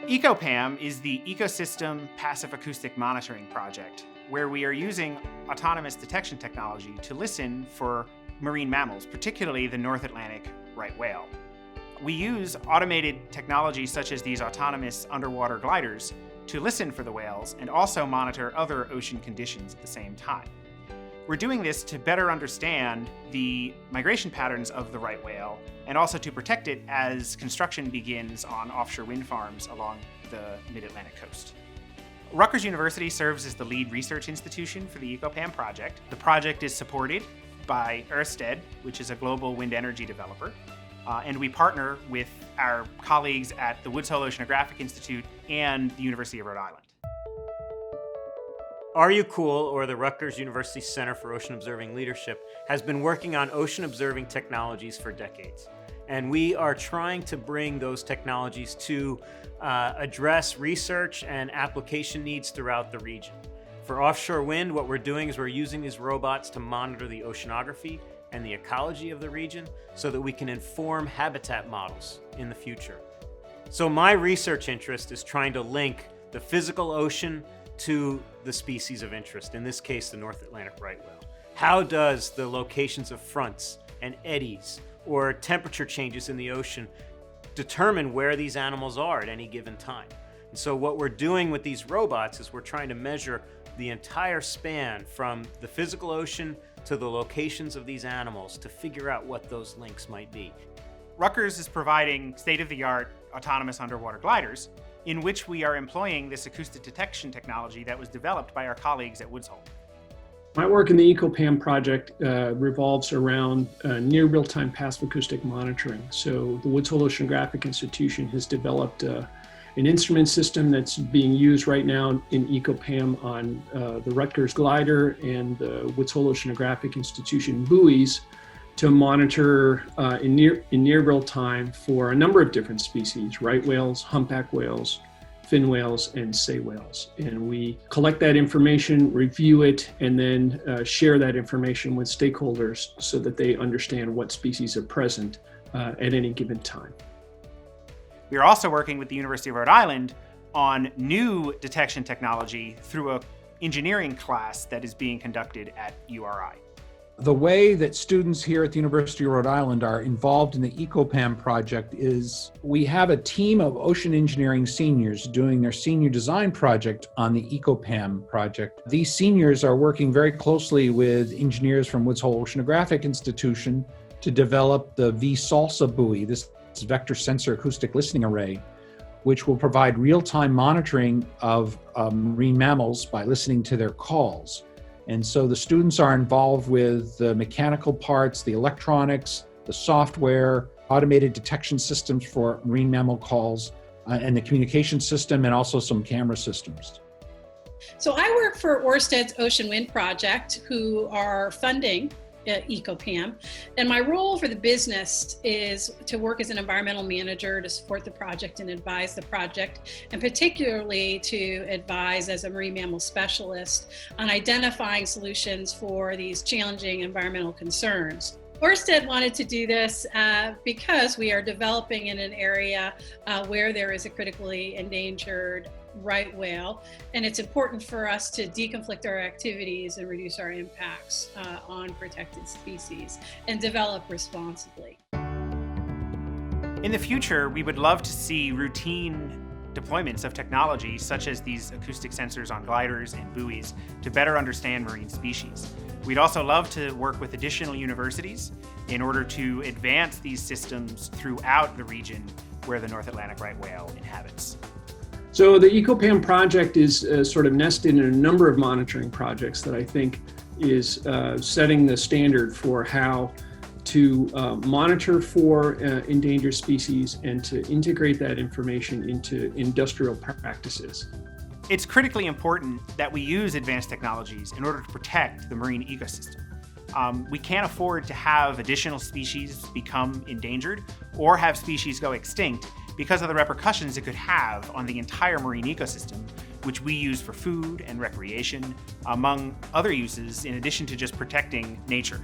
ECO PAM is the Ecosystem Passive Acoustic Monitoring Project, where we are using autonomous detection technology to listen for marine mammals, particularly the North Atlantic right whale. We use automated technology such as these autonomous underwater gliders to listen for the whales and also monitor other ocean conditions at the same time. We're doing this to better understand the migration patterns of the right whale and also to protect it as construction begins on offshore wind farms along the mid-Atlantic coast. Rutgers University serves as the lead research institution for the ECO PAM project. The project is supported by Ørsted, which is a global wind energy developer, and we partner with our colleagues at the Woods Hole Oceanographic Institute and the University of Rhode Island. RU Cool, or the Rutgers University Center for Ocean Observing Leadership, has been working on ocean observing technologies for decades. And we are trying to bring those technologies to address research and application needs throughout the region. For offshore wind, what we're doing is we're using these robots to monitor the oceanography and the ecology of the region so that we can inform habitat models in the future. So my research interest is trying to link the physical ocean to the species of interest, in this case, the North Atlantic right whale. How does the locations of fronts and eddies or temperature changes in the ocean determine where these animals are at any given time? And so what we're doing with these robots is we're trying to measure the entire span from the physical ocean to the locations of these animals to figure out what those links might be. Rutgers is providing state-of-the-art autonomous underwater gliders in which we are employing this acoustic detection technology that was developed by our colleagues at Woods Hole. My work in the ECO PAM project revolves around near real-time passive acoustic monitoring. So the Woods Hole Oceanographic Institution has developed an instrument system that's being used right now in ECO PAM on the Rutgers glider and the Woods Hole Oceanographic Institution buoys to monitor in near real time for a number of different species: right whales, humpback whales, fin whales, and sei whales. And we collect that information, review it, and then share that information with stakeholders so that they understand what species are present at any given time. We are also working with the University of Rhode Island on new detection technology through an engineering class that is being conducted at URI. The way that students here at the University of Rhode Island are involved in the ECO PAM project is we have a team of ocean engineering seniors doing their senior design project on the ECO PAM project. These seniors are working very closely with engineers from Woods Hole Oceanographic Institution to develop the VSALSA buoy, this vector sensor acoustic listening array, which will provide real-time monitoring of marine mammals by listening to their calls. And so the students are involved with the mechanical parts, the electronics, the software, automated detection systems for marine mammal calls, and the communication system, and also some camera systems. So I work for Ørsted's Ocean Wind Project, who are funding ECO PAM, and my role for the business is to work as an environmental manager to support the project and advise the project, and particularly to advise as a marine mammal specialist on identifying solutions for these challenging environmental concerns. Ørsted wanted to do this because we are developing in an area where there is a critically endangered right whale, and it's important for us to deconflict our activities and reduce our impacts on protected species and develop responsibly. In the future, we would love to see routine deployments of technology such as these acoustic sensors on gliders and buoys to better understand marine species. We'd also love to work with additional universities in order to advance these systems throughout the region where the North Atlantic right whale inhabits. So the ECO PAM project is sort of nested in a number of monitoring projects that I think is setting the standard for how to monitor for endangered species and to integrate that information into industrial practices. It's critically important that we use advanced technologies in order to protect the marine ecosystem. We can't afford to have additional species become endangered or have species go extinct because of the repercussions it could have on the entire marine ecosystem, which we use for food and recreation, among other uses, in addition to just protecting nature.